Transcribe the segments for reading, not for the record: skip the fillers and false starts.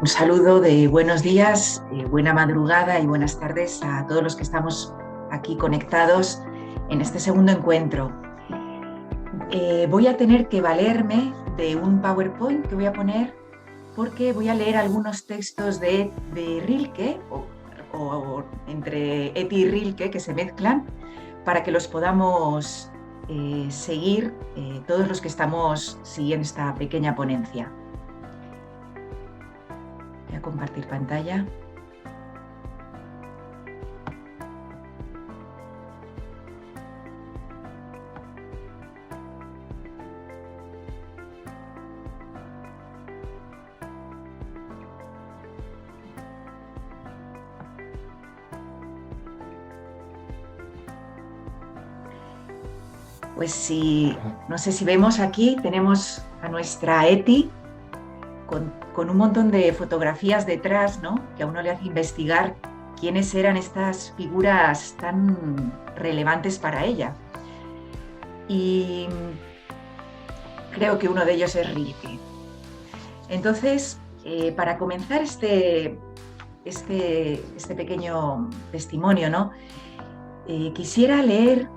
Un saludo de buenos días, buena madrugada y buenas tardes a todos los que estamos aquí conectados en este segundo encuentro. Voy a tener que valerme de un PowerPoint que voy a poner porque voy a leer algunos textos de Rilke o entre Etty y Rilke que se mezclan para que los podamos seguir todos los que estamos siguiendo esta pequeña ponencia. Voy a compartir pantalla. Pues no sé si vemos aquí, tenemos a nuestra Etty con un montón de fotografías detrás, ¿no? Que a uno le hace investigar quiénes eran estas figuras tan relevantes para ella. Y creo que uno de ellos es Rilke. Entonces, para comenzar este pequeño testimonio, ¿no? Quisiera leer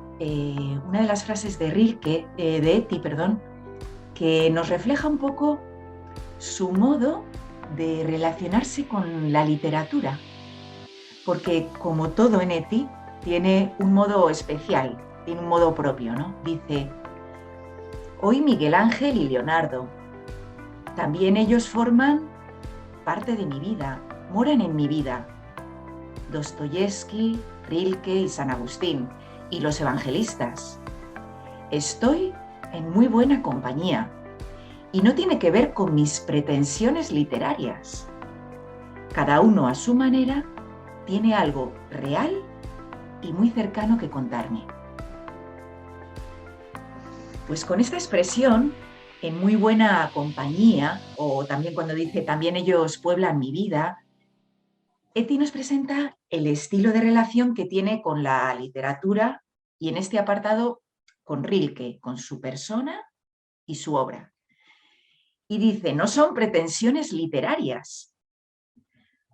una de las frases de Rilke, de Etty, perdón, que nos refleja un poco su modo de relacionarse con la literatura, porque como todo en Etty, tiene un modo especial, tiene un modo propio, ¿no? Dice: hoy Miguel Ángel y Leonardo, también ellos forman parte de mi vida, moran en mi vida. Dostoyevsky, Rilke y San Agustín, y los evangelistas. Estoy en muy buena compañía y no tiene que ver con mis pretensiones literarias. Cada uno a su manera tiene algo real y muy cercano que contarme. Pues con esta expresión, en muy buena compañía, o también cuando dice también ellos pueblan mi vida, Etty nos presenta el estilo de relación que tiene con la literatura y en este apartado con Rilke, con su persona y su obra. Y dice, no son pretensiones literarias.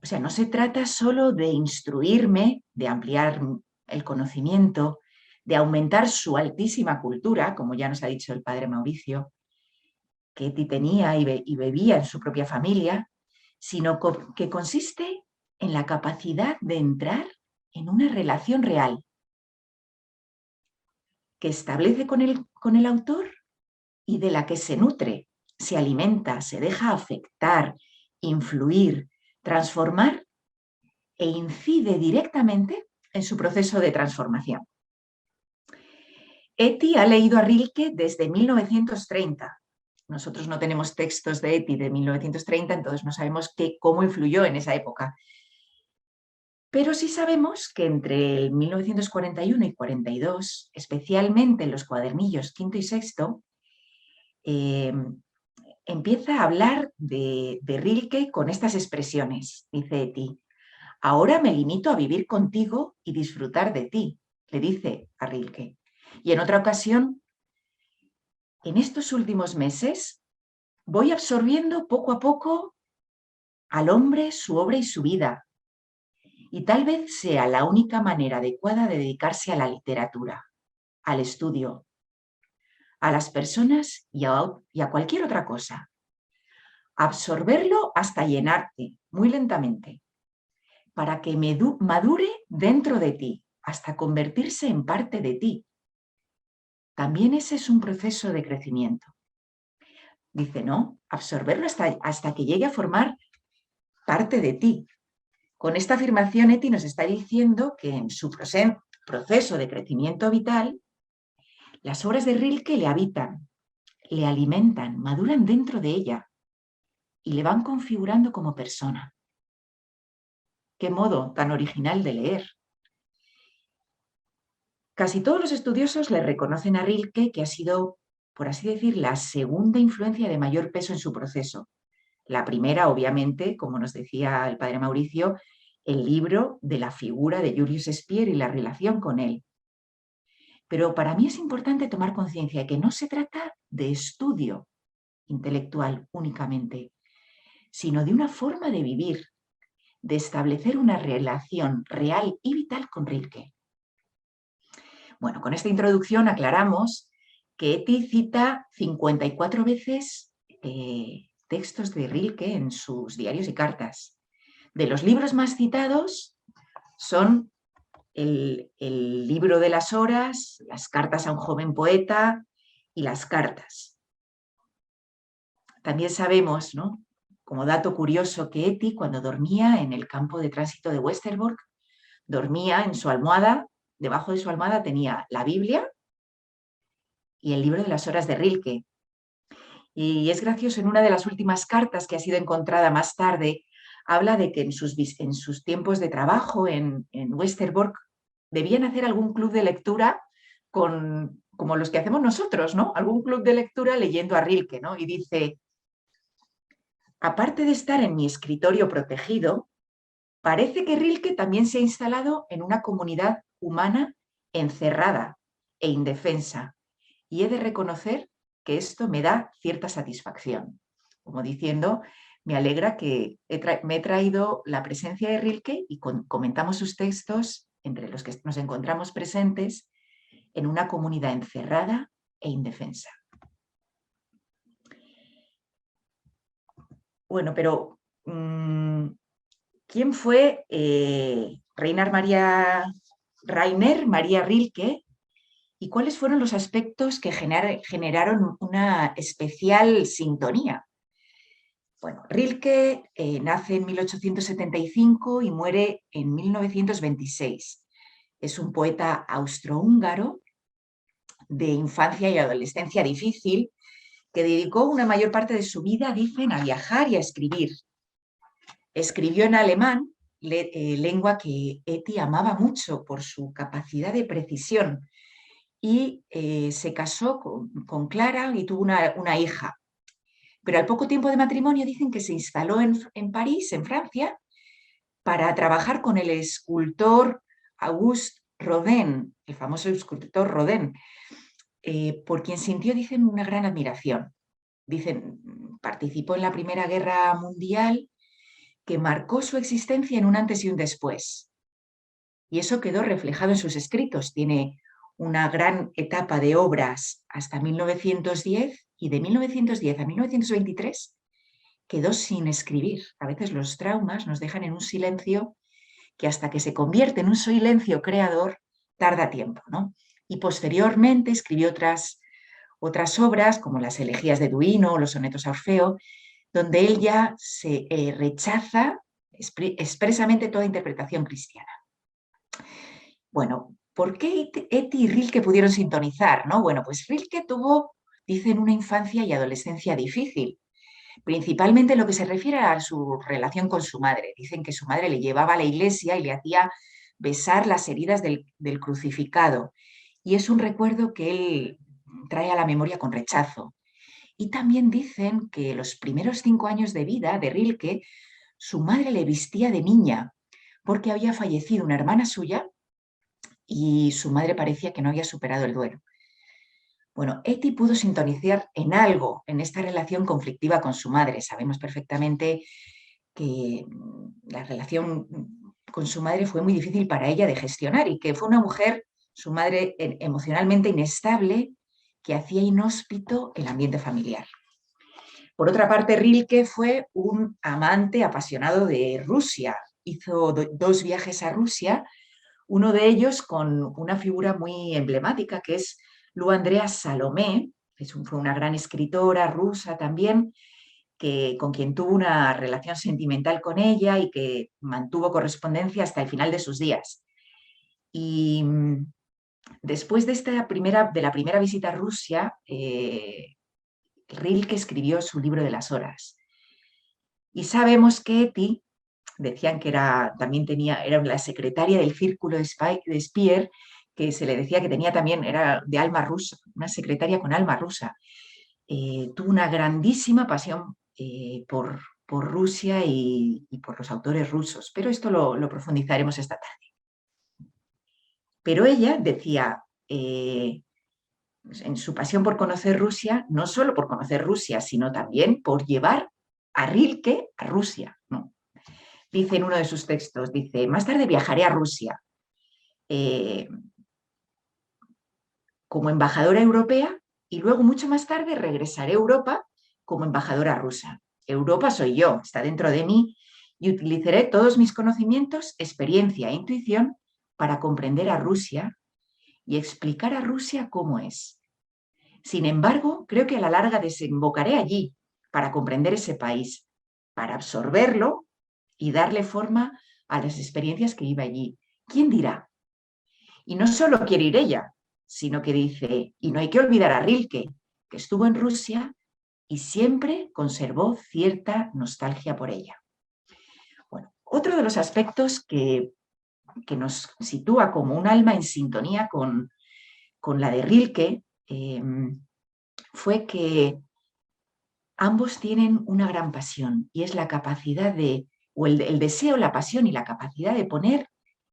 O sea, no se trata solo de instruirme, de ampliar el conocimiento, de aumentar su altísima cultura, como ya nos ha dicho el padre Mauricio, que Etty tenía y bebía en su propia familia, sino que consiste en la capacidad de entrar en una relación real que establece con el autor y de la que se nutre, se alimenta, se deja afectar, influir, transformar e incide directamente en su proceso de transformación. Etty ha leído a Rilke desde 1930. Nosotros no tenemos textos de Etty de 1930, entonces no sabemos cómo influyó en esa época. Pero sí sabemos que entre el 1941 y 42, especialmente en los cuadernillos quinto y sexto, empieza a hablar de Rilke con estas expresiones. Dice Etty: ahora me limito a vivir contigo y disfrutar de ti, le dice a Rilke. Y en otra ocasión, en estos últimos meses voy absorbiendo poco a poco al hombre, su obra y su vida. Y tal vez sea la única manera adecuada de dedicarse a la literatura, al estudio, a las personas y a cualquier otra cosa. Absorberlo hasta llenarte, muy lentamente, para que madure dentro de ti, hasta convertirse en parte de ti. También ese es un proceso de crecimiento. Dice, no, absorberlo hasta que llegue a formar parte de ti. Con esta afirmación, Etty nos está diciendo que en su proceso de crecimiento vital, las obras de Rilke le habitan, le alimentan, maduran dentro de ella y le van configurando como persona. Qué modo tan original de leer. Casi todos los estudiosos le reconocen a Rilke que ha sido, por así decir, la segunda influencia de mayor peso en su proceso. La primera, obviamente, como nos decía el padre Mauricio, el libro de la figura de Julius Spier y la relación con él. Pero para mí es importante tomar conciencia de que no se trata de estudio intelectual únicamente, sino de una forma de vivir, de establecer una relación real y vital con Rilke. Bueno, con esta introducción aclaramos que Eti cita 54 veces textos de Rilke en sus diarios y cartas. De los libros más citados son el libro de las horas, las cartas a un joven poeta y las cartas. También sabemos, ¿no?, como dato curioso, que Eti, cuando dormía en el campo de tránsito de Westerbork, dormía en su almohada, debajo de su almohada tenía la Biblia y el libro de las horas de Rilke. Y es gracioso, en una de las últimas cartas que ha sido encontrada más tarde, habla de que en sus tiempos de trabajo en Westerbork debían hacer algún club de lectura como los que hacemos nosotros, ¿no? Algún club de lectura leyendo a Rilke, ¿no? Y dice: aparte de estar en mi escritorio protegido, parece que Rilke también se ha instalado en una comunidad humana encerrada e indefensa, y he de reconocer que esto me da cierta satisfacción. Como diciendo, me alegra que me he traído la presencia de Rilke y comentamos sus textos entre los que nos encontramos presentes en una comunidad encerrada e indefensa. Bueno, pero ¿quién fue Rainer Maria Rilke y cuáles fueron los aspectos que generaron una especial sintonía? Bueno, Rilke nace en 1875 y muere en 1926. Es un poeta austrohúngaro de infancia y adolescencia difícil que dedicó una mayor parte de su vida, dicen, a viajar y a escribir. Escribió en alemán, lengua que Eti amaba mucho por su capacidad de precisión, y se casó con Clara y tuvo una hija. Pero al poco tiempo de matrimonio dicen que se instaló en París, en Francia, para trabajar con el escultor Auguste Rodin, el famoso escultor Rodin, por quien sintió, dicen, una gran admiración. Dicen, participó en la Primera Guerra Mundial, que marcó su existencia en un antes y un después. Y eso quedó reflejado en sus escritos. Tiene una gran etapa de obras hasta 1910 y de 1910 a 1923 quedó sin escribir. A veces los traumas nos dejan en un silencio que hasta que se convierte en un silencio creador tarda tiempo, ¿no? Y posteriormente escribió otras obras como las elegías de Duino o los sonetos a Orfeo, donde él ya se rechaza expresamente toda interpretación cristiana. Bueno, ¿por qué Eti y Rilke pudieron sintonizar, ¿no? Bueno, pues Rilke tuvo, dicen, una infancia y adolescencia difícil, principalmente en lo que se refiere a su relación con su madre. Dicen que su madre le llevaba a la iglesia y le hacía besar las heridas del crucificado, y es un recuerdo que él trae a la memoria con rechazo. Y también dicen que los primeros 5 años de vida de Rilke, su madre le vestía de niña porque había fallecido una hermana suya y su madre parecía que no había superado el duelo. Bueno, Eti pudo sintonizar en algo en esta relación conflictiva con su madre. Sabemos perfectamente que la relación con su madre fue muy difícil para ella de gestionar y que fue una mujer, su madre, emocionalmente inestable, que hacía inhóspito el ambiente familiar. Por otra parte, Rilke fue un amante apasionado de Rusia. Hizo 2 viajes a Rusia, uno de ellos con una figura muy emblemática que es Lu Andrea Salomé, que fue una gran escritora rusa también, con quien tuvo una relación sentimental con ella y que mantuvo correspondencia hasta el final de sus días. Y después de la primera visita a Rusia, Rilke escribió su libro de las horas. Y sabemos que Eti, decían que era la secretaria del círculo de Speer, que se le decía que tenía también, era de alma rusa, una secretaria con alma rusa. Tuvo una grandísima pasión por Rusia y por los autores rusos, pero esto lo profundizaremos esta tarde. Pero ella decía, en su pasión por conocer Rusia, no solo por conocer Rusia, sino también por llevar a Rilke a Rusia, ¿no? Dice en uno de sus textos, dice, más tarde viajaré a Rusia como embajadora europea y luego mucho más tarde regresaré a Europa como embajadora rusa. Europa soy yo, está dentro de mí y utilizaré todos mis conocimientos, experiencia e intuición para comprender a Rusia y explicar a Rusia cómo es. Sin embargo, creo que a la larga desembocaré allí para comprender ese país, para absorberlo y darle forma a las experiencias que vive allí. ¿Quién dirá? Y no solo quiere ir ella, sino que dice, y no hay que olvidar a Rilke, que estuvo en Rusia y siempre conservó cierta nostalgia por ella. Bueno, otro de los aspectos que nos sitúa como un alma en sintonía con la de Rilke fue que ambos tienen una gran pasión y es la capacidad de, o el deseo, la pasión y la capacidad de poner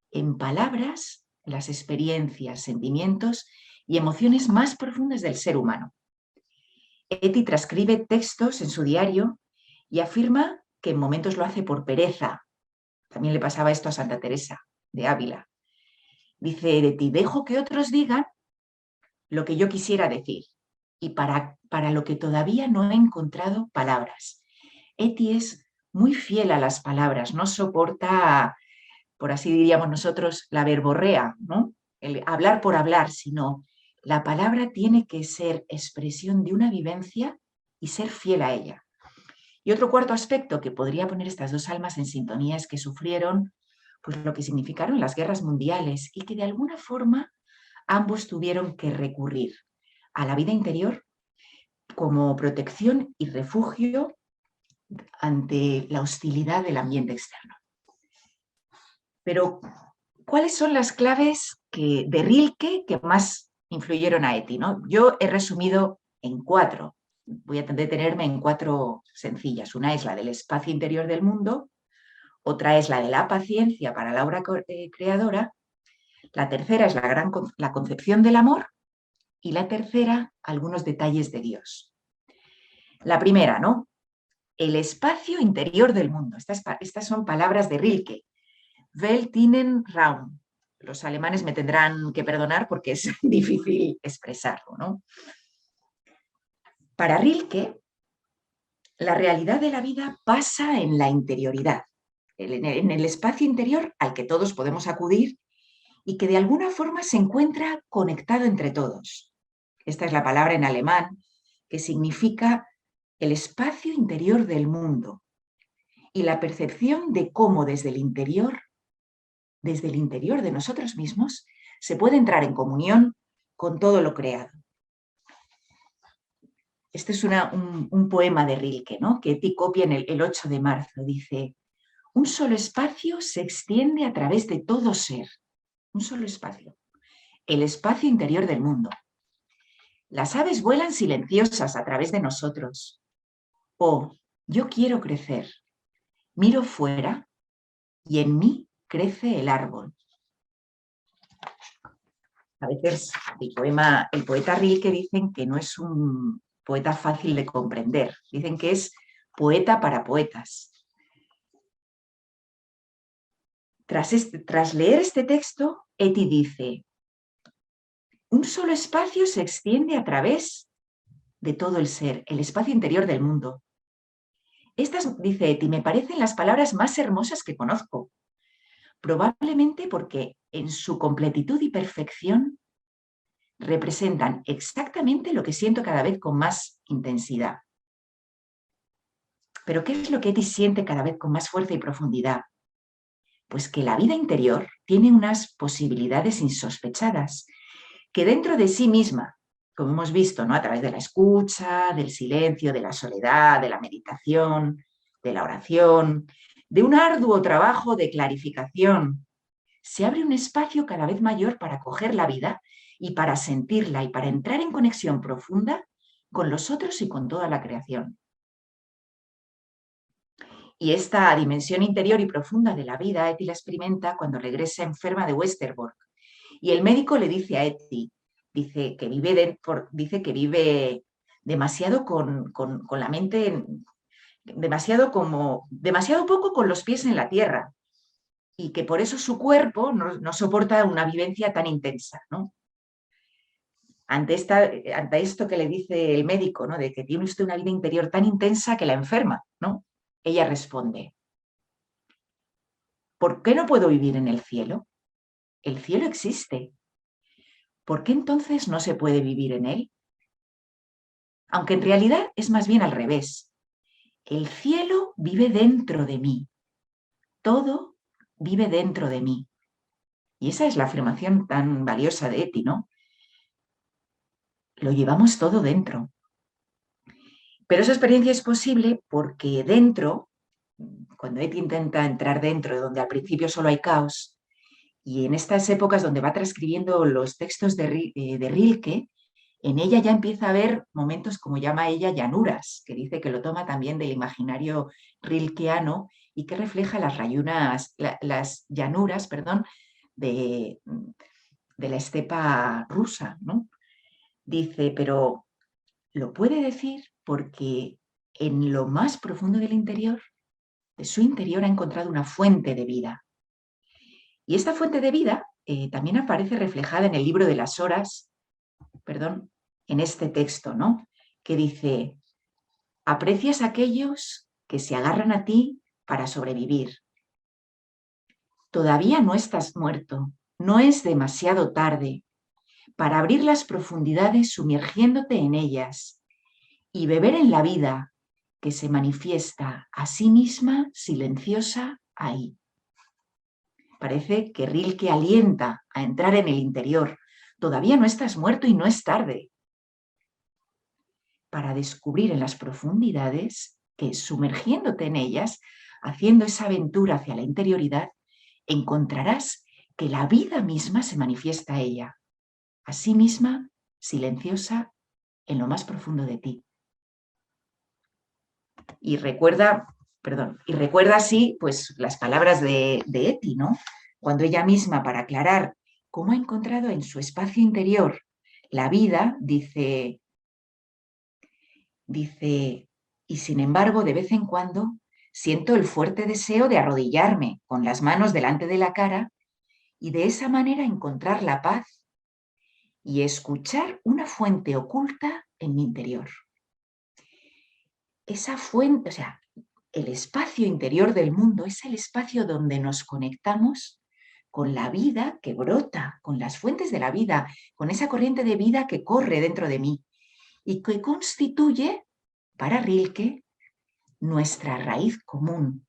en palabras las experiencias, sentimientos y emociones más profundas del ser humano. Eti transcribe textos en su diario y afirma que en momentos lo hace por pereza. También le pasaba esto a Santa Teresa de Ávila. Dice Eti, dejo que otros digan lo que yo quisiera decir y para lo que todavía no he encontrado palabras. Eti es muy fiel a las palabras, no soporta, por así diríamos nosotros, la verborrea, ¿no? El hablar por hablar, sino la palabra tiene que ser expresión de una vivencia y ser fiel a ella. Y otro cuarto aspecto que podría poner estas dos almas en sintonía es que sufrieron pues, lo que significaron las guerras mundiales y que de alguna forma ambos tuvieron que recurrir a la vida interior como protección y refugio ante la hostilidad del ambiente externo. Pero, ¿cuáles son las claves de Rilke que más influyeron a Eti, ¿no? Yo he resumido en 4. Voy a detenerme en 4 sencillas. Una es la del espacio interior del mundo, otra es la de la paciencia para la obra creadora, la tercera es la concepción del amor y la tercera, algunos detalles de Dios. La primera, ¿no? El espacio interior del mundo. Estas son palabras de Rilke. Welt innen Raum. Los alemanes me tendrán que perdonar porque es difícil expresarlo, ¿no? Para Rilke, la realidad de la vida pasa en la interioridad, en el espacio interior al que todos podemos acudir y que de alguna forma se encuentra conectado entre todos. Esta es la palabra en alemán que significa el espacio interior del mundo y la percepción de cómo desde el interior de nosotros mismos, se puede entrar en comunión con todo lo creado. Este es un poema de Rilke, ¿no? Que Eti copia en el 8 de marzo. Dice, un solo espacio se extiende a través de todo ser. Un solo espacio. El espacio interior del mundo. Las aves vuelan silenciosas a través de nosotros. Oh, yo quiero crecer. Miro fuera y en mí crece el árbol. A veces el poeta Rilke dicen que no es un poeta fácil de comprender. Dicen que es poeta para poetas. Tras leer este texto, Eti dice, un solo espacio se extiende a través de todo el ser, el espacio interior del mundo. Estas, dice Eti, me parecen las palabras más hermosas que conozco, probablemente porque en su completitud y perfección representan exactamente lo que siento cada vez con más intensidad. Pero ¿qué es lo que Eti siente cada vez con más fuerza y profundidad? Pues que la vida interior tiene unas posibilidades insospechadas, que dentro de sí misma, como hemos visto, ¿no? A través de la escucha, del silencio, de la soledad, de la meditación, de la oración, de un arduo trabajo de clarificación, se abre un espacio cada vez mayor para acoger la vida y para sentirla y para entrar en conexión profunda con los otros y con toda la creación. Y esta dimensión interior y profunda de la vida, Eti la experimenta cuando regresa enferma de Westerbork. Y el médico le dice a Eti, dice que vive demasiado con la mente demasiado poco con los pies en la tierra y que por eso su cuerpo no soporta una vivencia tan intensa, ¿no? Ante esto que le dice el médico, ¿no? De que tiene usted una vida interior tan intensa que la enferma, ¿no? Ella responde, ¿por qué no puedo vivir en el cielo? El cielo existe. ¿Por qué entonces no se puede vivir en él? Aunque en realidad es más bien al revés. El cielo vive dentro de mí. Todo vive dentro de mí. Y esa es la afirmación tan valiosa de Eti, ¿no? Lo llevamos todo dentro. Pero esa experiencia es posible porque dentro, cuando Eti intenta entrar dentro, de donde al principio solo hay caos, y en estas épocas donde va transcribiendo los textos de Rilke, en ella ya empieza a haber momentos, como llama ella, llanuras, que dice que lo toma también del imaginario rilkeano y que refleja las llanuras, perdón, de la estepa rusa, ¿no? Dice, pero lo puede decir porque en lo más profundo del interior, de su interior, ha encontrado una fuente de vida. Y esta fuente de vida también aparece reflejada en el libro de las horas, perdón, en este texto, ¿no? Que dice, aprecias a aquellos que se agarran a ti para sobrevivir. Todavía no estás muerto, no es demasiado tarde para abrir las profundidades sumergiéndote en ellas y beber en la vida que se manifiesta a sí misma silenciosa ahí. Parece que Rilke alienta a entrar en el interior. Todavía no estás muerto y no es tarde. Para descubrir en las profundidades que, sumergiéndote en ellas, haciendo esa aventura hacia la interioridad, encontrarás que la vida misma se manifiesta a ella, a sí misma, silenciosa, en lo más profundo de ti. Y recuerda así, pues, las palabras de Eti, ¿no? Cuando ella misma, para aclarar cómo ha encontrado en su espacio interior la vida, dice, y sin embargo, de vez en cuando siento el fuerte deseo de arrodillarme con las manos delante de la cara y de esa manera encontrar la paz y escuchar una fuente oculta en mi interior. Esa fuente, o sea, el espacio interior del mundo es el espacio donde nos conectamos con la vida que brota, con las fuentes de la vida, con esa corriente de vida que corre dentro de mí y que constituye, para Rilke, nuestra raíz común.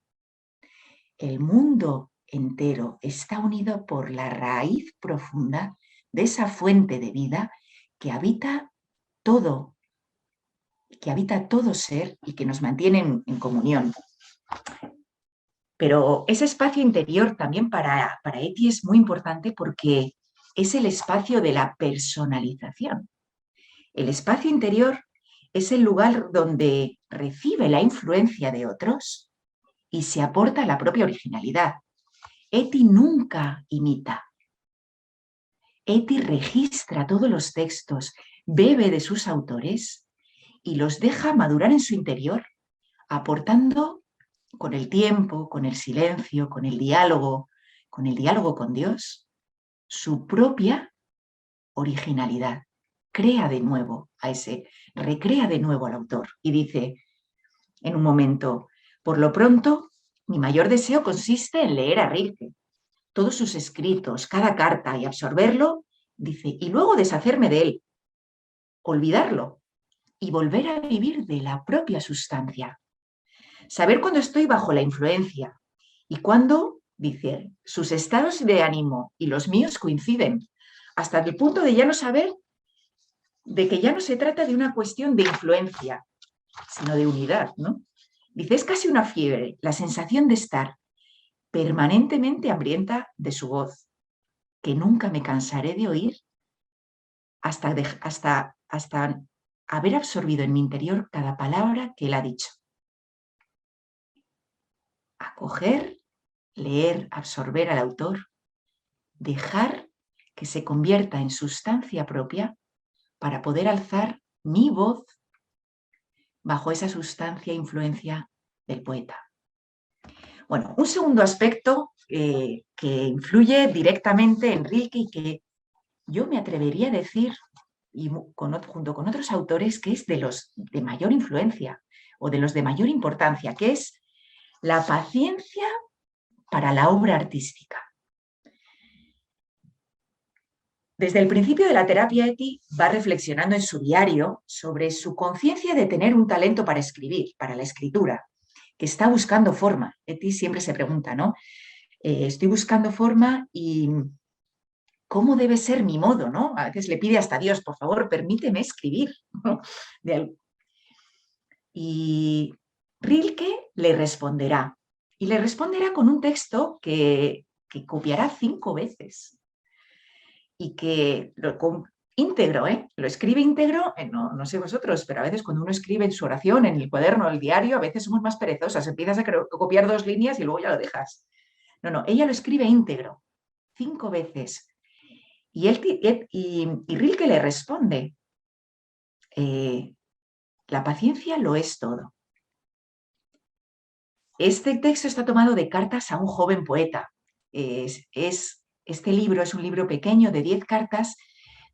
El mundo entero está unido por la raíz profunda de esa fuente de vida que habita todo, ser y que nos mantiene en comunión. Pero ese espacio interior también para Eti es muy importante porque es el espacio de la personalización. El espacio interior es el lugar donde recibe la influencia de otros y se aporta la propia originalidad. Eti nunca imita. Eti registra todos los textos, bebe de sus autores y los deja madurar en su interior, aportando con el tiempo, con el silencio, con el diálogo con Dios, su propia originalidad. Recrea de nuevo al autor y dice en un momento, por lo pronto, mi mayor deseo consiste en leer a Rilke, todos sus escritos, cada carta y absorberlo, dice, y luego deshacerme de él, olvidarlo y volver a vivir de la propia sustancia. Saber cuándo estoy bajo la influencia y cuándo, dice, sus estados de ánimo y los míos coinciden, hasta el punto de ya no saber, de que ya no se trata de una cuestión de influencia, sino de unidad, ¿no? Dice, es casi una fiebre, la sensación de estar permanentemente hambrienta de su voz, que nunca me cansaré de oír hasta haber absorbido en mi interior cada palabra que él ha dicho. Acoger, leer, absorber al autor, dejar que se convierta en sustancia propia para poder alzar mi voz bajo esa sustancia e influencia del poeta. Bueno, un segundo aspecto que influye directamente en Rilke y que yo me atrevería a decir, y junto con otros autores, que es de los de mayor influencia o de los de mayor importancia, que es la paciencia para la obra artística. Desde el principio de la terapia, Eti va reflexionando en su diario sobre su conciencia de tener un talento para escribir, para la escritura, que está buscando forma. Eti siempre se pregunta, ¿no? Estoy buscando forma y ¿cómo debe ser mi modo, no? A veces le pide hasta a Dios, por favor, permíteme escribir, ¿no? Y Rilke le responderá. Y le responderá con un texto que copiará 5 veces y que íntegro, ¿eh? Lo escribe íntegro, no sé vosotros, pero a veces cuando uno escribe en su oración, en el cuaderno, el diario, a veces somos más perezosas, empiezas a copiar 2 líneas y luego ya lo dejas. No, ella lo escribe íntegro, 5 veces. Y Rilke le responde, la paciencia lo es todo. Este texto está tomado de cartas a un joven poeta. Este libro es un libro pequeño de 10 cartas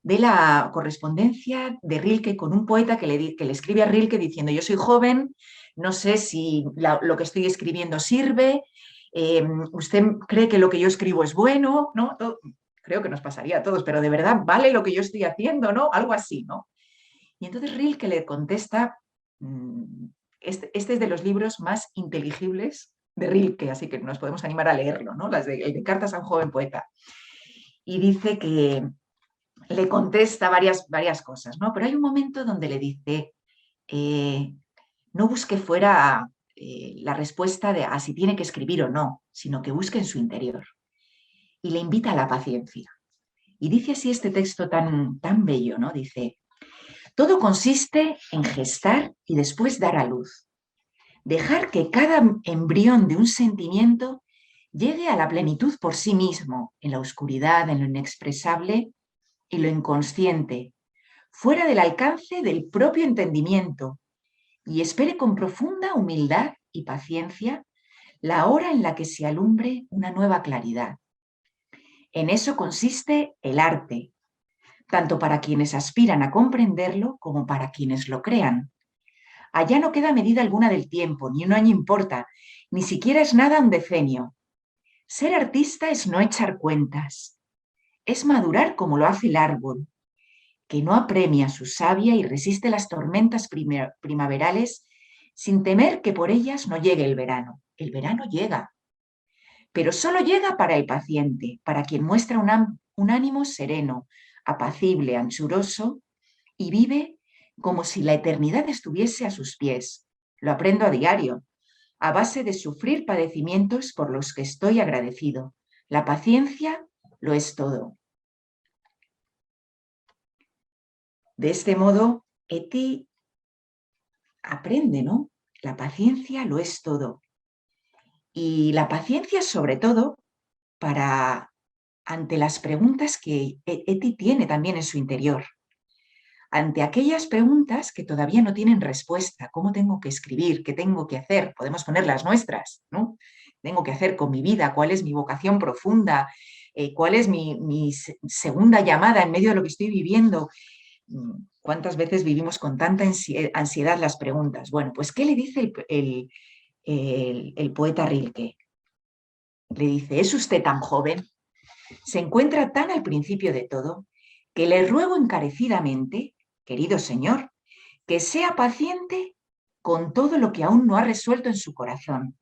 de la correspondencia de Rilke con un poeta que le escribe a Rilke diciendo: yo soy joven, no sé si lo que estoy escribiendo sirve, usted cree que lo que yo escribo es bueno, ¿no? Creo que nos pasaría a todos, pero de verdad vale lo que yo estoy haciendo, ¿no? Algo así, ¿no? Y entonces Rilke le contesta, este es de los libros más inteligibles de Rilke, así que nos podemos animar a leerlo, ¿no? El de Cartas a un joven poeta. Y dice que le contesta varias cosas, ¿no? Pero hay un momento donde le dice, no busque fuera la respuesta de si tiene que escribir o no, sino que busque en su interior. Y le invita a la paciencia. Y dice así este texto tan bello, ¿no? Dice: todo consiste en gestar y después dar a luz. Dejar que cada embrión de un sentimiento llegue a la plenitud por sí mismo, en la oscuridad, en lo inexpresable y lo inconsciente, fuera del alcance del propio entendimiento, y espere con profunda humildad y paciencia la hora en la que se alumbre una nueva claridad. En eso consiste el arte, tanto para quienes aspiran a comprenderlo como para quienes lo crean. Allá no queda medida alguna del tiempo, ni un año importa, ni siquiera es nada un decenio. Ser artista es no echar cuentas, es madurar como lo hace el árbol, que no apremia su savia y resiste las tormentas primaverales sin temer que por ellas no llegue el verano. El verano llega, pero solo llega para el paciente, para quien muestra un ánimo sereno, apacible, anchuroso y vive como si la eternidad estuviese a sus pies. Lo aprendo a diario, a base de sufrir padecimientos por los que estoy agradecido. La paciencia lo es todo. De este modo, Eti aprende, ¿no? La paciencia lo es todo. Y la paciencia, sobre todo, ante las preguntas que Eti tiene también en su interior. Ante aquellas preguntas que todavía no tienen respuesta. ¿Cómo tengo que escribir? ¿Qué tengo que hacer? Podemos poner las nuestras, ¿no? ¿Tengo que hacer con mi vida? ¿Cuál es mi vocación profunda? ¿Cuál es mi segunda llamada en medio de lo que estoy viviendo? ¿Cuántas veces vivimos con tanta ansiedad las preguntas? Bueno, pues ¿qué le dice el poeta Rilke? Le dice: ¿es usted tan joven? Se encuentra tan al principio de todo que le ruego encarecidamente, querido señor, que sea paciente con todo lo que aún no ha resuelto en su corazón.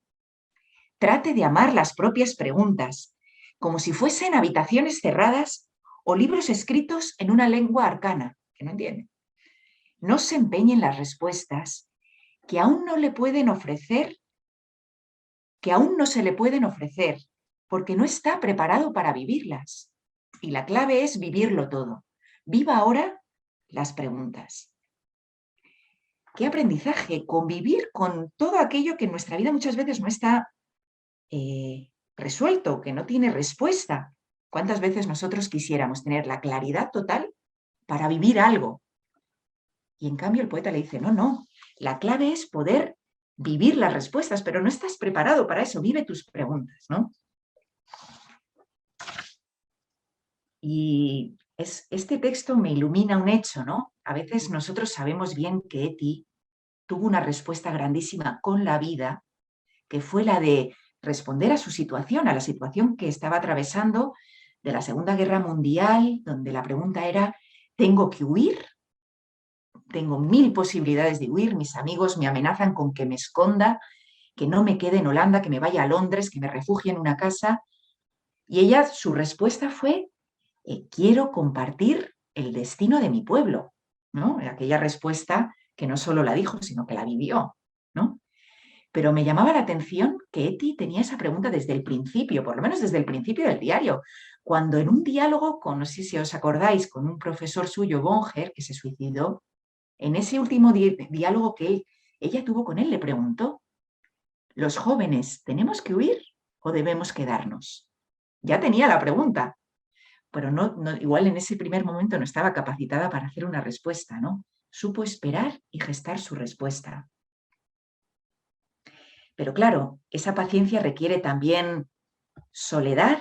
Trate de amar las propias preguntas, como si fuesen habitaciones cerradas o libros escritos en una lengua arcana, que no entiende. No se empeñe en las respuestas que aún no le pueden ofrecer, que aún no se le pueden ofrecer, porque no está preparado para vivirlas. Y la clave es vivirlo todo. Viva ahora las preguntas. ¿Qué aprendizaje? Convivir con todo aquello que en nuestra vida muchas veces no está resuelto, que no tiene respuesta. ¿Cuántas veces nosotros quisiéramos tener la claridad total para vivir algo? Y en cambio el poeta le dice: no, la clave es poder vivir las respuestas, pero no estás preparado para eso, vive tus preguntas, ¿no? Y este texto me ilumina un hecho, ¿no? A veces nosotros sabemos bien que Eti tuvo una respuesta grandísima con la vida, que fue la de responder a su situación, a la situación que estaba atravesando de la Segunda Guerra Mundial, donde la pregunta era, ¿tengo que huir? Tengo 1000 posibilidades de huir, mis amigos me amenazan con que me esconda, que no me quede en Holanda, que me vaya a Londres, que me refugie en una casa. Y ella, su respuesta fue, quiero compartir el destino de mi pueblo, ¿no? Aquella respuesta que no solo la dijo, sino que la vivió, ¿no? Pero me llamaba la atención que Eti tenía esa pregunta desde el principio, por lo menos desde el principio del diario, cuando en un diálogo con, no sé si os acordáis, con un profesor suyo, Bonger, que se suicidó, en ese último diálogo que ella tuvo con él, le preguntó, ¿los jóvenes tenemos que huir o debemos quedarnos? Ya tenía la pregunta, pero igual en ese primer momento no estaba capacitada para hacer una respuesta, ¿no? Supo esperar y gestar su respuesta. Pero claro, esa paciencia requiere también soledad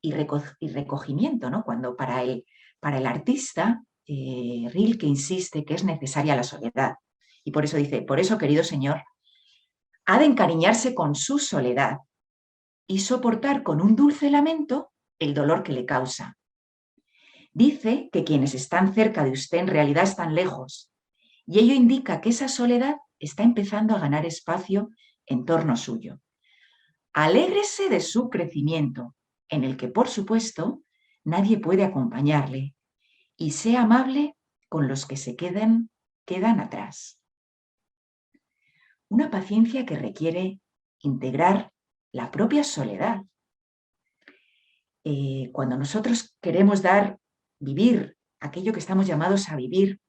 y recogimiento, ¿no? Cuando para el artista, Rilke insiste que es necesaria la soledad. Y por eso dice, por eso, querido señor, ha de encariñarse con su soledad y soportar con un dulce lamento el dolor que le causa. Dice que quienes están cerca de usted en realidad están lejos, y ello indica que esa soledad está empezando a ganar espacio en torno suyo. Alégrese de su crecimiento, en el que, por supuesto, nadie puede acompañarle, y sea amable con los que se quedan atrás. Una paciencia que requiere integrar la propia soledad. Cuando nosotros queremos vivir aquello que estamos llamados a vivir,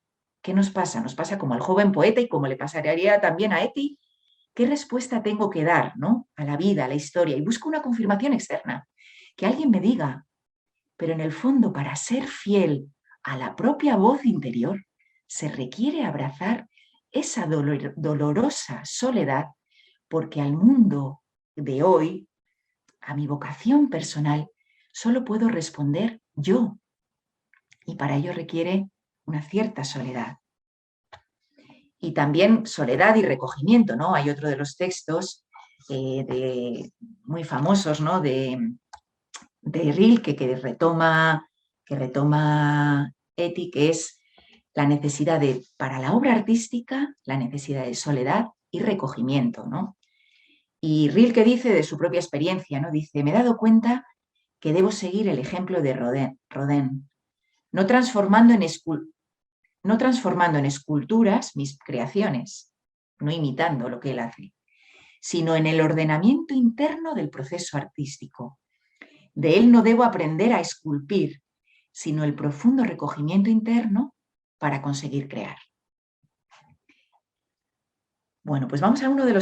¿qué nos pasa? Nos pasa como al joven poeta y como le pasaría también a Eti. ¿Qué respuesta tengo que dar, ¿no? A la vida, a la historia? Y busco una confirmación externa. Que alguien me diga, pero en el fondo, para ser fiel a la propia voz interior, se requiere abrazar esa dolorosa soledad, porque al mundo de hoy, a mi vocación personal, solo puedo responder yo. Y para ello requiere una cierta soledad. Y también soledad y recogimiento, ¿no? Hay otro de los textos muy famosos, ¿no? de Rilke que retoma Eti, que es la necesidad para la obra artística, la necesidad de soledad y recogimiento, ¿no? Y Rilke dice de su propia experiencia, ¿no? Dice, me he dado cuenta que debo seguir el ejemplo de Rodin, no transformando en esculturas mis creaciones, no imitando lo que él hace, sino en el ordenamiento interno del proceso artístico. De él no debo aprender a esculpir, sino el profundo recogimiento interno para conseguir crear. Bueno, pues vamos a uno el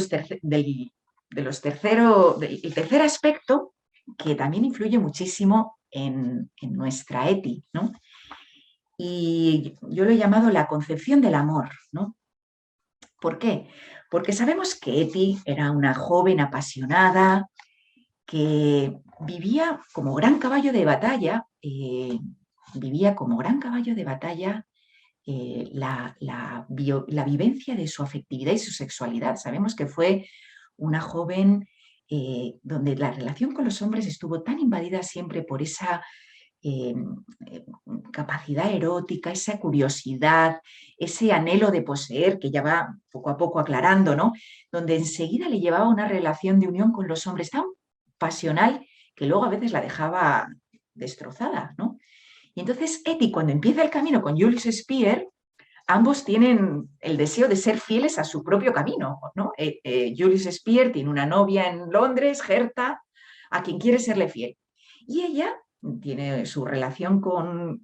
tercer aspecto que también influye muchísimo en nuestra Eti, ¿no? Y yo lo he llamado la concepción del amor, ¿no? ¿Por qué? Porque sabemos que Eti era una joven apasionada que vivía como gran caballo de batalla, la vivencia de su afectividad y su sexualidad. Sabemos que fue una joven donde la relación con los hombres estuvo tan invadida siempre por esa eh, capacidad erótica, esa curiosidad, ese anhelo de poseer que ya va poco a poco aclarando, ¿no? Donde enseguida le llevaba una relación de unión con los hombres tan pasional que luego a veces la dejaba destrozada, ¿no? Y entonces Eti, cuando empieza el camino con Julius Speer, ambos tienen el deseo de ser fieles a su propio camino, ¿no? Julius Speer tiene una novia en Londres, Herta, a quien quiere serle fiel. Y ella tiene su relación con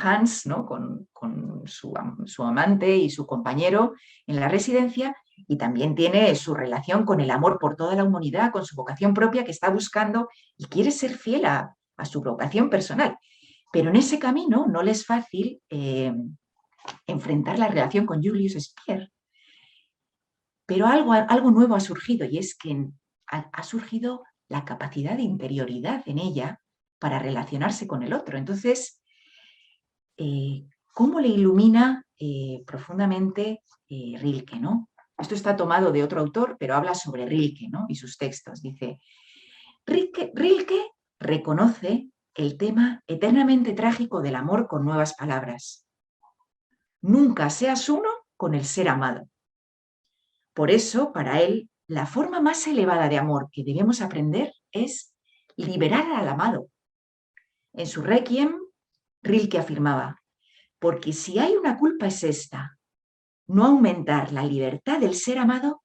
Hans, ¿no? con su amante y su compañero en la residencia, y también tiene su relación con el amor por toda la humanidad, con su vocación propia que está buscando y quiere ser fiel a su vocación personal. Pero en ese camino no le es fácil enfrentar la relación con Julius Speer. Pero algo nuevo ha surgido, y es que ha surgido la capacidad de interioridad en ella para relacionarse con el otro. Entonces, ¿cómo le ilumina profundamente Rilke, ¿no? Esto está tomado de otro autor, pero habla sobre Rilke, ¿no? Y sus textos. Dice, Rilke reconoce el tema eternamente trágico del amor con nuevas palabras. Nunca seas uno con el ser amado. Por eso, para él, la forma más elevada de amor que debemos aprender es liberar al amado. En su Requiem, Rilke afirmaba, porque si hay una culpa es esta, no aumentar la libertad del ser amado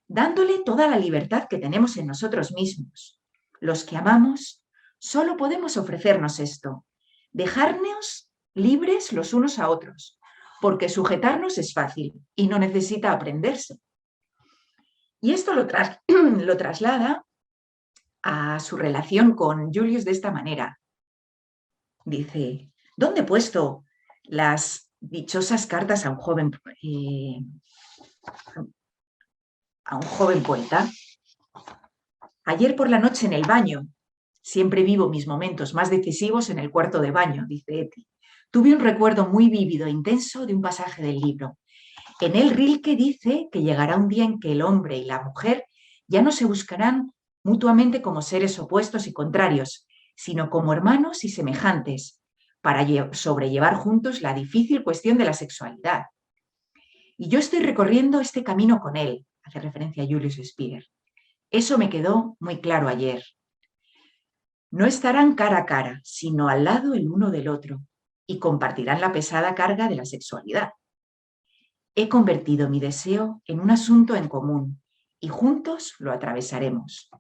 dándole toda la libertad que tenemos en nosotros mismos. Los que amamos solo podemos ofrecernos esto, dejarnos libres los unos a otros, porque sujetarnos es fácil y no necesita aprenderse. Y esto lo traslada a su relación con Julius de esta manera. Dice, ¿dónde he puesto las dichosas cartas a un joven poeta? Ayer por la noche en el baño. Siempre vivo mis momentos más decisivos en el cuarto de baño, dice Eti. Tuve un recuerdo muy vívido e intenso de un pasaje del libro. En él Rilke dice que llegará un día en que el hombre y la mujer ya no se buscarán mutuamente como seres opuestos y contrarios, sino como hermanos y semejantes, para sobrellevar juntos la difícil cuestión de la sexualidad. Y yo estoy recorriendo este camino con él, hace referencia a Julius Speer. Eso me quedó muy claro ayer. No estarán cara a cara, sino al lado el uno del otro, y compartirán la pesada carga de la sexualidad. He convertido mi deseo en un asunto en común, y juntos lo atravesaremos.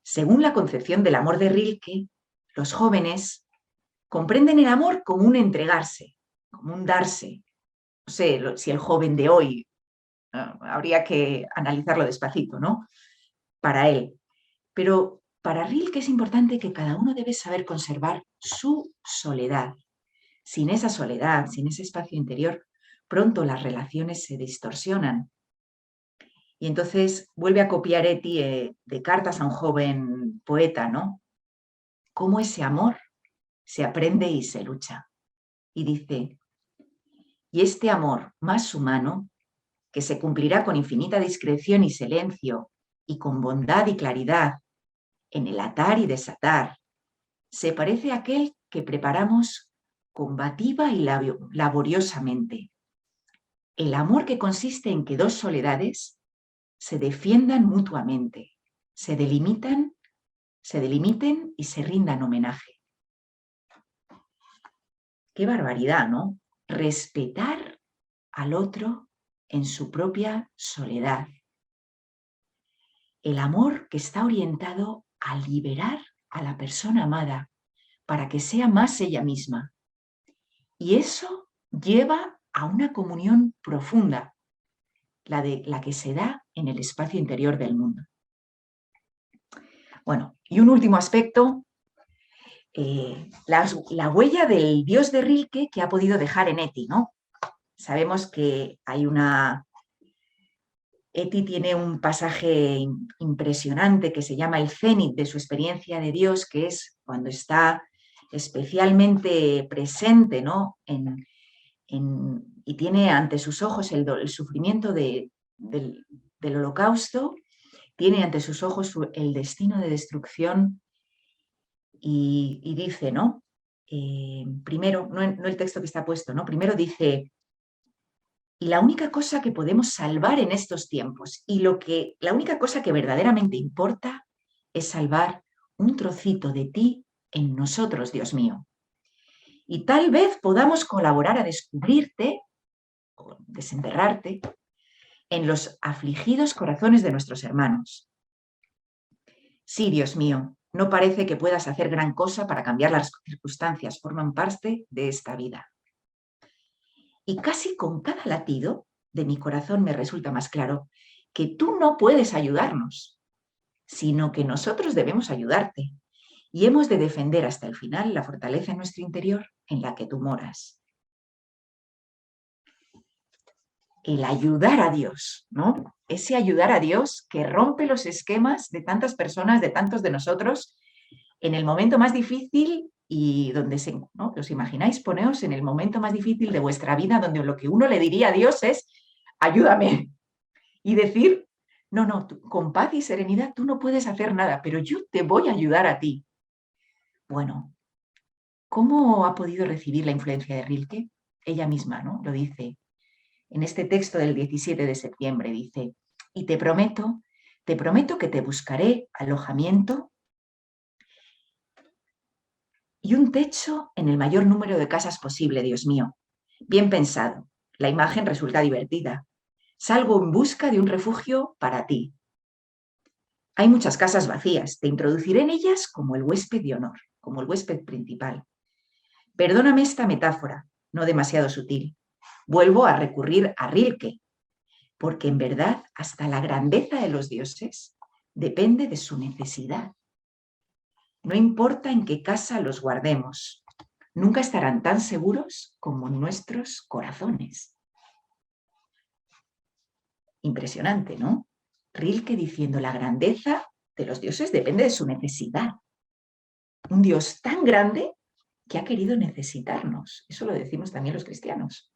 Según la concepción del amor de Rilke, los jóvenes comprenden el amor como un entregarse, como un darse. No sé si el joven de hoy, habría que analizarlo despacito, ¿no? Para él. Pero para Rilke es importante que cada uno debe saber conservar su soledad. Sin esa soledad, sin ese espacio interior, pronto las relaciones se distorsionan. Y entonces vuelve a copiar Eti de cartas a un joven poeta, ¿no? Cómo ese amor se aprende y se lucha. Y dice, y este amor más humano, que se cumplirá con infinita discreción y silencio, y con bondad y claridad, en el atar y desatar, se parece a aquel que preparamos combativa y laboriosamente. El amor que consiste en que dos soledades se defiendan mutuamente, se delimiten y se rindan homenaje. Qué barbaridad, ¿no? Respetar al otro en su propia soledad. El amor que está orientado a liberar a la persona amada para que sea más ella misma. Y eso lleva a una comunión profunda, la que se da en el espacio interior del mundo. Bueno, y un último aspecto, la huella del dios de Rilke que ha podido dejar en Eti, ¿no? Sabemos que Eti tiene un pasaje impresionante que se llama el cenit de su experiencia de Dios, que es cuando está especialmente presente, ¿no? Y tiene ante sus ojos el sufrimiento del holocausto, tiene ante sus ojos el destino de destrucción y dice, ¿no? Primero, no el texto que está puesto, ¿no? Primero dice, y la única cosa que podemos salvar en estos tiempos y la única cosa que verdaderamente importa es salvar un trocito de ti en nosotros, Dios mío. Y tal vez podamos colaborar a descubrirte o desenterrarte en los afligidos corazones de nuestros hermanos. Sí, Dios mío, no parece que puedas hacer gran cosa para cambiar las circunstancias, forman parte de esta vida. Y casi con cada latido de mi corazón me resulta más claro que tú no puedes ayudarnos, sino que nosotros debemos ayudarte y hemos de defender hasta el final la fortaleza en nuestro interior en la que tú moras. el ayudar a Dios, ¿no? Ese ayudar a Dios que rompe los esquemas de tantas personas, de tantos de nosotros, en el momento más difícil y donde se, ¿no? ¿Os imagináis? Poneos en el momento más difícil de vuestra vida, donde lo que uno le diría a Dios es, ayúdame. Y decir, no, no, tú, con paz y serenidad tú no puedes hacer nada, pero yo te voy a ayudar a ti. Bueno, ¿cómo ha podido recibir la influencia de Rilke? Ella misma, ¿no? Lo dice en este texto del 17 de septiembre, dice, y te prometo que te buscaré alojamiento y un techo en el mayor número de casas posible, Dios mío. Bien pensado, la imagen resulta divertida. Salgo en busca de un refugio para ti. Hay muchas casas vacías, te introduciré en ellas como el huésped de honor, como el huésped principal. Perdóname esta metáfora, no demasiado sutil. Vuelvo a recurrir a Rilke, porque en verdad hasta la grandeza de los dioses depende de su necesidad. No importa en qué casa los guardemos, nunca estarán tan seguros como en nuestros corazones. Impresionante, ¿no? Rilke diciendo la grandeza de los dioses depende de su necesidad. Un Dios tan grande que ha querido necesitarnos. Eso lo decimos también los cristianos.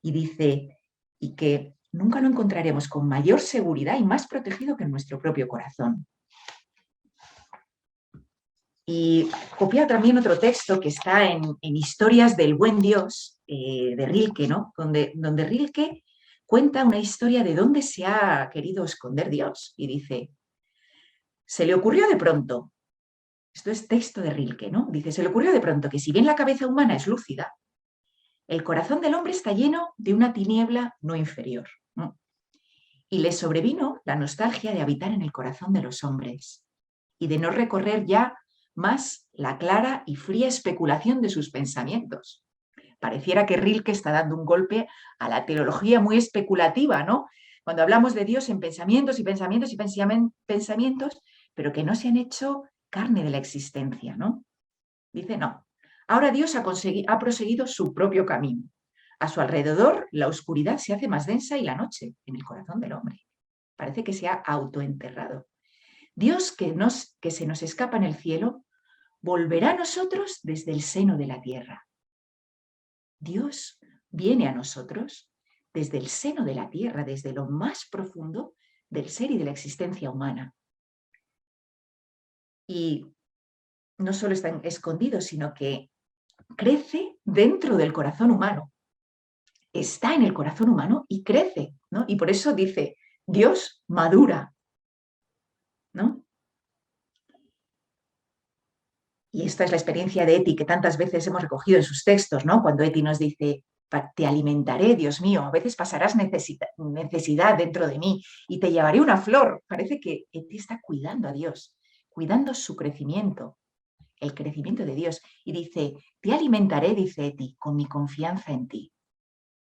Y dice, y que nunca lo encontraremos con mayor seguridad y más protegido que en nuestro propio corazón. Y copia también otro texto que está en Historias del Buen Dios, de Rilke, ¿no? Donde Rilke cuenta una historia de dónde se ha querido esconder Dios. Y dice, se le ocurrió de pronto, esto es texto de Rilke, ¿no? Dice, se le ocurrió de pronto que si bien la cabeza humana es lúcida, el corazón del hombre está lleno de una tiniebla no inferior, ¿no? Y le sobrevino la nostalgia de habitar en el corazón de los hombres y de no recorrer ya más la clara y fría especulación de sus pensamientos. Pareciera que Rilke está dando un golpe a la teología muy especulativa, ¿no? Cuando hablamos de Dios en pensamientos y pensamientos y pensamientos, pero que no se han hecho carne de la existencia, ¿no? Dice, no, ahora Dios ha proseguido su propio camino. A su alrededor la oscuridad se hace más densa y la noche en el corazón del hombre. Parece que se ha autoenterrado. Dios que se nos escapa en el cielo, volverá a nosotros desde el seno de la tierra. Dios viene a nosotros desde el seno de la tierra, desde lo más profundo del ser y de la existencia humana. Y no solo está escondido, sino que crece dentro del corazón humano. Está en el corazón humano y crece, ¿no? Y por eso dice, Dios madura, ¿no? Y esta es la experiencia de Eti que tantas veces hemos recogido en sus textos, ¿no? Cuando Eti nos dice, te alimentaré, Dios mío, a veces pasarás necesidad dentro de mí y te llevaré una flor. Parece que Eti está cuidando a Dios, cuidando su crecimiento, el crecimiento de Dios. Y dice, te alimentaré, dice Eti, con mi confianza en ti.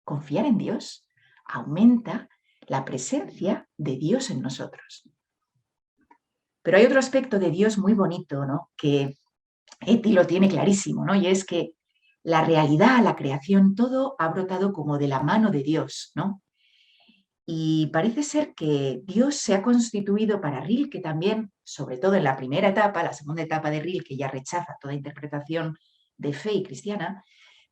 Confiar en Dios aumenta la presencia de Dios en nosotros. Pero hay otro aspecto de Dios muy bonito, ¿no? Que Eti lo tiene clarísimo, ¿no? Y es que la realidad, la creación, todo ha brotado como de la mano de Dios, ¿no? Y parece ser que Dios se ha constituido para Rilke también, sobre todo en la primera etapa, la segunda etapa de Rilke ya rechaza toda interpretación de fe y cristiana,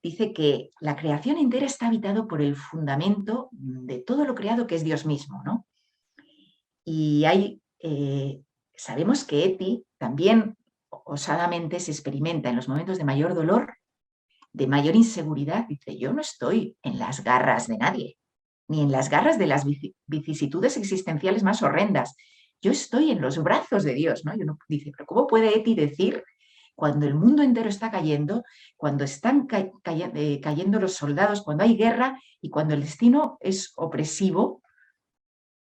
dice que la creación entera está habitado por el fundamento de todo lo creado que es Dios mismo, ¿no? Y sabemos que Eti también osadamente se experimenta en los momentos de mayor dolor, de mayor inseguridad. Dice, yo no estoy en las garras de nadie, ni en las garras de las vicisitudes existenciales más horrendas. Yo estoy en los brazos de Dios, ¿no? Y uno dice, pero ¿cómo puede Eti decir cuando el mundo entero está cayendo, cuando están cayendo los soldados, cuando hay guerra y cuando el destino es opresivo,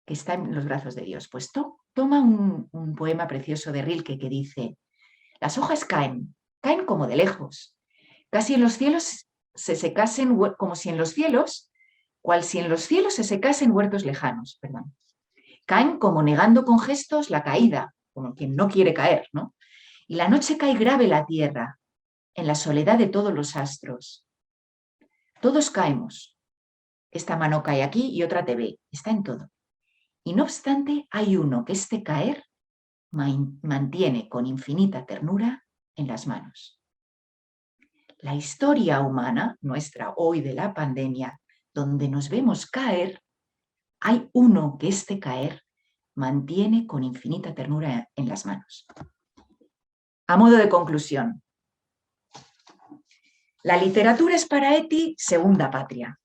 que está en los brazos de Dios? Pues toma un poema precioso de Rilke que dice, las hojas caen como de lejos, casi en los cielos se secasen, como si en los cielos, cual si en los cielos se secasen huertos lejanos, perdón. Caen como negando con gestos la caída, como quien no quiere caer, ¿no? Y la noche cae grave la tierra, en la soledad de todos los astros. Todos caemos, Esta mano cae aquí y otra te ve. Está en todo. Y no obstante, hay uno que este caer mantiene con infinita ternura en las manos. La historia humana, nuestra hoy de la pandemia, donde nos vemos caer, hay uno que este caer mantiene con infinita ternura en las manos. A modo de conclusión, la literatura es para Eti segunda patria.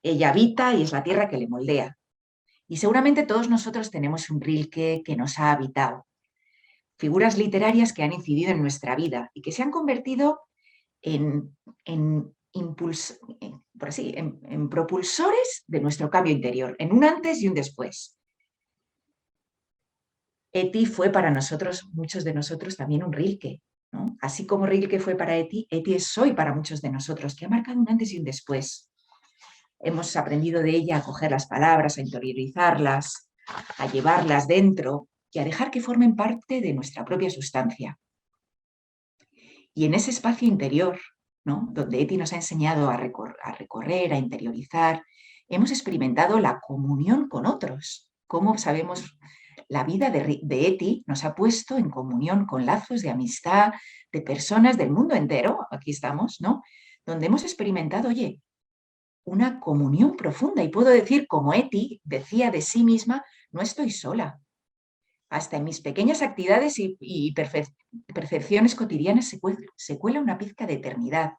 Ella habita y es la tierra que le moldea. Y seguramente todos nosotros tenemos un Rilke que nos ha habitado. Figuras literarias que han incidido en nuestra vida y que se han convertido en propulsores de nuestro cambio interior, en un antes y un después. Eti fue para nosotros, muchos de nosotros, también un Rilke, ¿no? Así como Rilke fue para Eti, Eti es hoy para muchos de nosotros, que ha marcado un antes y un después. Hemos aprendido de ella a coger las palabras, a interiorizarlas, a llevarlas dentro y a dejar que formen parte de nuestra propia sustancia. Y en ese espacio interior, ¿no?, donde Eti nos ha enseñado a recorrer, a interiorizar, hemos experimentado la comunión con otros. Como sabemos, la vida de Eti nos ha puesto en comunión con lazos de amistad, de personas del mundo entero, aquí estamos, ¿no?, donde hemos experimentado, oye, una comunión profunda. Y puedo decir, como Eti decía de sí misma, no estoy sola. Hasta en mis pequeñas actividades y percepciones cotidianas se cuela una pizca de eternidad.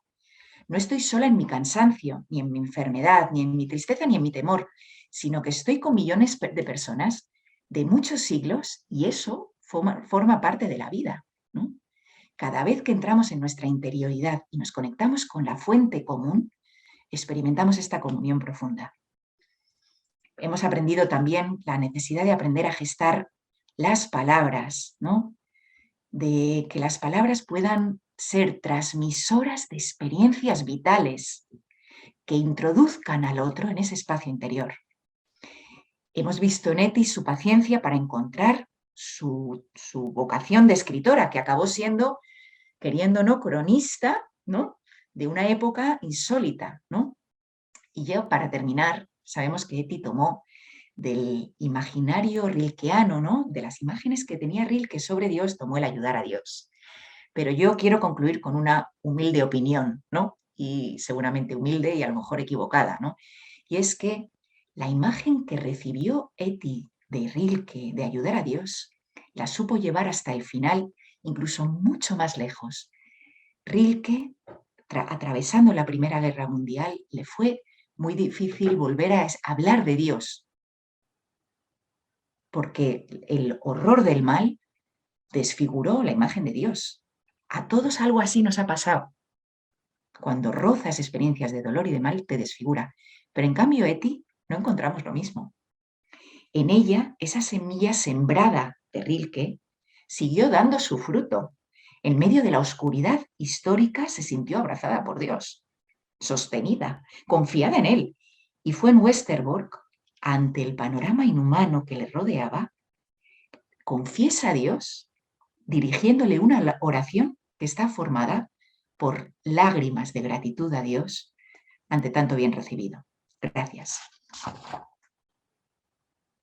No estoy sola en mi cansancio, ni en mi enfermedad, ni en mi tristeza, ni en mi temor, sino que estoy con millones de personas de muchos siglos y eso forma parte de la vida, ¿no? Cada vez que entramos en nuestra interioridad y nos conectamos con la fuente común, experimentamos esta comunión profunda. Hemos aprendido también la necesidad de aprender a gestar las palabras, ¿no?, de que las palabras puedan ser transmisoras de experiencias vitales que introduzcan al otro en ese espacio interior. Hemos visto en Eti su paciencia para encontrar su vocación de escritora, que acabó siendo, queriendo o no, cronista, ¿no?, de una época insólita, ¿no? Y ya para terminar, sabemos que Eti tomó del imaginario rilkeano, ¿no?, de las imágenes que tenía Rilke sobre Dios, tomó el ayudar a Dios. Pero yo quiero concluir con una humilde opinión, ¿no?, y seguramente humilde y a lo mejor equivocada, ¿no?, y es que la imagen que recibió Eti de Rilke de ayudar a Dios la supo llevar hasta el final, incluso mucho más lejos. Rilke, atravesando la Primera Guerra Mundial, le fue muy difícil volver a hablar de Dios, porque el horror del mal desfiguró la imagen de Dios. A todos algo así nos ha pasado. Cuando rozas experiencias de dolor y de mal, te desfigura. Pero en cambio, Eti, no encontramos lo mismo. En ella, esa semilla sembrada de Rilke siguió dando su fruto. En medio de la oscuridad histórica se sintió abrazada por Dios, sostenida, confiada en él. Y fue en Westerbork, ante el panorama inhumano que le rodeaba, confiesa a Dios, dirigiéndole una oración que está formada por lágrimas de gratitud a Dios ante tanto bien recibido. Gracias.